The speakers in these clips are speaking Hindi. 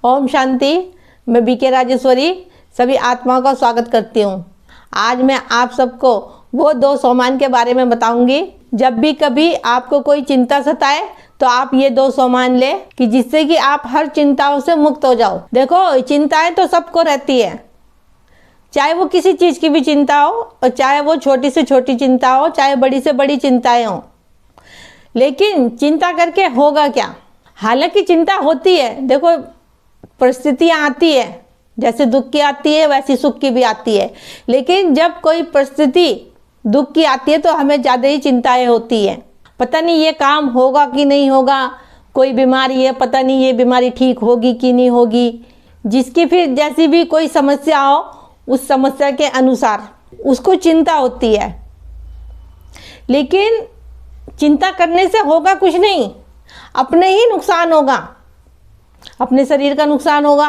ओम शांति। मैं बीके राजेश्वरी सभी आत्माओं का स्वागत करती हूँ। आज मैं आप सबको वो 2 सोमान के बारे में बताऊंगी। जब भी कभी आपको कोई चिंता सताए तो आप ये 2 सोमान ले कि जिससे कि आप हर चिंताओं से मुक्त हो जाओ। देखो, चिंताएं तो सबको रहती है, चाहे वो किसी चीज़ की भी चिंता हो और चाहे वो छोटी से छोटी चिंता हो, चाहे बड़ी से बड़ी चिंताएं हो। लेकिन चिंता करके होगा क्या? हालांकि चिंता होती है। देखो, परिस्थितियाँ आती है, जैसे दुख की आती है वैसी सुख की भी आती है। लेकिन जब कोई परिस्थिति दुख की आती है तो हमें ज़्यादा ही चिंताएं होती है। पता नहीं ये काम होगा कि नहीं होगा, कोई बीमारी है, पता नहीं ये बीमारी ठीक होगी कि नहीं होगी। जिसकी फिर जैसी भी कोई समस्या हो, उस समस्या के अनुसार उसको चिंता होती है। लेकिन चिंता करने से होगा कुछ नहीं, अपने ही नुकसान होगा। अपने शरीर का नुकसान होगा,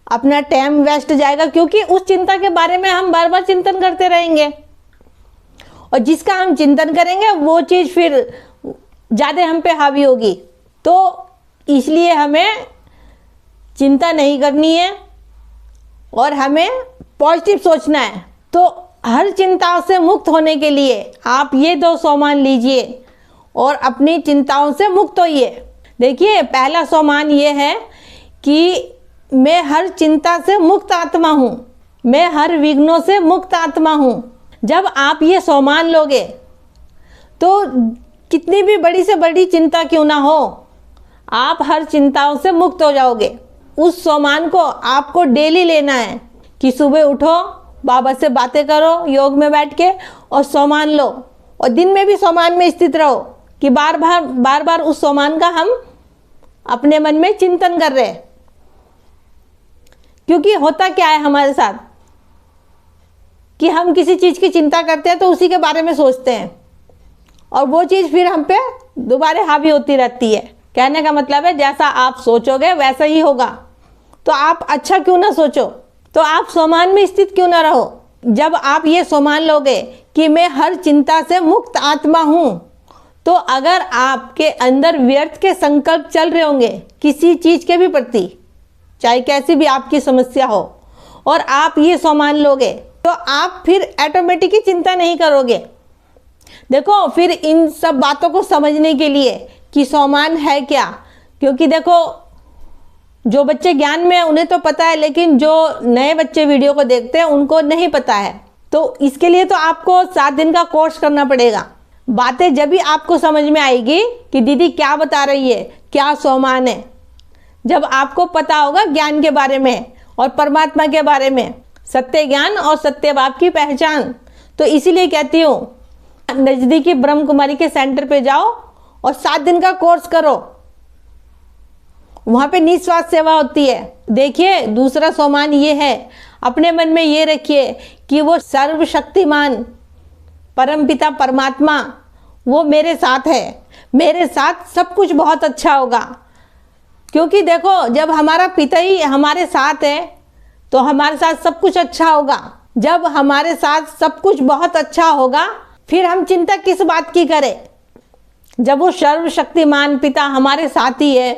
अपना टाइम वेस्ट जाएगा, क्योंकि उस चिंता के बारे में हम बार बार चिंतन करते रहेंगे और जिसका हम चिंतन करेंगे वो चीज़ फिर ज़्यादा हम पे हावी होगी। तो इसलिए हमें चिंता नहीं करनी है और हमें पॉजिटिव सोचना है। तो हर चिंताओं से मुक्त होने के लिए आप ये 2 सोमान लीजिए और अपनी चिंताओं से मुक्त होइए। देखिए, पहला सोमान ये है कि मैं हर चिंता से मुक्त आत्मा हूँ, मैं हर विघ्नों से मुक्त आत्मा हूँ। जब आप ये सोमान लोगे तो कितनी भी बड़ी से बड़ी चिंता क्यों ना हो, आप हर चिंताओं से मुक्त हो जाओगे। उस सोमान को आपको डेली लेना है कि सुबह उठो, बाबा से बातें करो योग में बैठ के और सोमान लो, और दिन में भी सोमान में स्थित रहो कि बार बार उस सोमान का हम अपने मन में चिंतन कर रहे हैं। क्योंकि होता क्या है हमारे साथ कि हम किसी चीज़ की चिंता करते हैं तो उसी के बारे में सोचते हैं और वो चीज़ फिर हम पे दोबारा हावी होती रहती है। कहने का मतलब है, जैसा आप सोचोगे वैसा ही होगा। तो आप अच्छा क्यों ना सोचो, तो आप सोमान में स्थित क्यों ना रहो। जब आप ये सोमान लोगे कि मैं हर चिंता से मुक्त आत्मा हूँ, तो अगर आपके अंदर व्यर्थ के संकल्प चल रहे होंगे किसी चीज़ के भी प्रति, चाहे कैसी भी आपकी समस्या हो, और आप ये सोमान लोगे तो आप फिर ऑटोमेटिक ही चिंता नहीं करोगे। देखो, फिर इन सब बातों को समझने के लिए कि सोमान है क्या, क्योंकि देखो, जो बच्चे ज्ञान में हैं उन्हें तो पता है, लेकिन जो नए बच्चे वीडियो को देखते हैं उनको नहीं पता है। तो इसके लिए तो आपको 7 दिन का कोर्स करना पड़ेगा। बातें जब भी आपको समझ में आएगी कि दीदी क्या बता रही है, क्या सोमान है, जब आपको पता होगा ज्ञान के बारे में और परमात्मा के बारे में, सत्य ज्ञान और सत्य बाप की पहचान। तो इसीलिए कहती हूँ, नज़दीकी ब्रह्म कुमारी के सेंटर पे जाओ और 7 दिन का कोर्स करो। वहाँ पे निस्वार्थ सेवा होती है। देखिए, दूसरा सोमान ये है, अपने मन में ये रखिए कि वो सर्वशक्तिमान परमपिता परमात्मा वो मेरे साथ है, मेरे साथ सब कुछ बहुत अच्छा होगा। क्योंकि देखो, जब हमारा पिता ही हमारे साथ है तो हमारे साथ सब कुछ अच्छा होगा। जब हमारे साथ सब कुछ बहुत अच्छा होगा, फिर हम चिंता किस बात की करें, जब वो सर्वशक्तिमान पिता हमारे साथ ही है।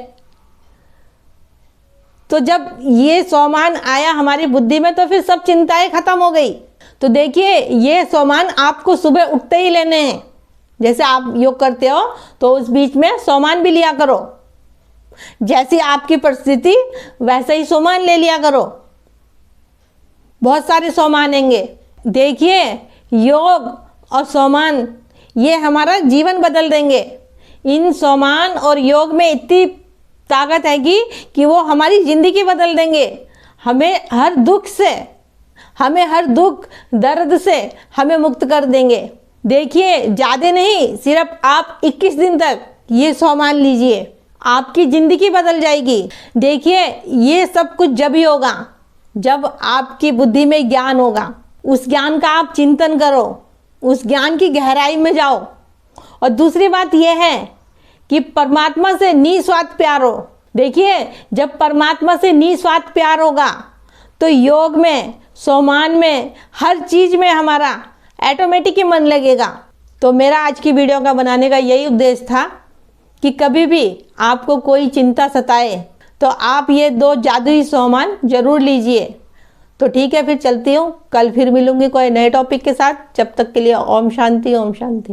तो जब ये सोमान आया हमारी बुद्धि में तो फिर सब चिंताएं खत्म हो गई। तो देखिए, ये सोमान आपको सुबह उठते ही लेने हैं। जैसे आप योग करते हो तो उस बीच में सोमान भी लिया करो, जैसी आपकी परिस्थिति वैसे ही सोमान ले लिया करो। बहुत सारे सोमान आएंगे। देखिए, योग और सोमान ये हमारा जीवन बदल देंगे। इन सोमान और योग में इतनी ताकत है कि वो हमारी ज़िंदगी बदल देंगे। हमें हर दुख दर्द से हमें मुक्त कर देंगे। देखिए, ज़्यादा नहीं, सिर्फ आप 21 दिन तक ये सोमान लीजिए, आपकी ज़िंदगी बदल जाएगी। देखिए, ये सब कुछ जब ही होगा जब आपकी बुद्धि में ज्ञान होगा। उस ज्ञान का आप चिंतन करो, उस ज्ञान की गहराई में जाओ। और दूसरी बात यह है कि परमात्मा से निस्वार्थ प्यार हो। देखिए, जब परमात्मा से निस्वार्थ प्यार होगा तो योग में, सोमान में, हर चीज़ में हमारा ऑटोमेटिक ही मन लगेगा। तो मेरा आज की वीडियो का बनाने का यही उद्देश्य था कि कभी भी आपको कोई चिंता सताए तो आप ये 2 जादुई सामान जरूर लीजिए। तो ठीक है, फिर चलती हूँ, कल फिर मिलूंगी कोई नए टॉपिक के साथ। जब तक के लिए ओम शांति, ओम शांति।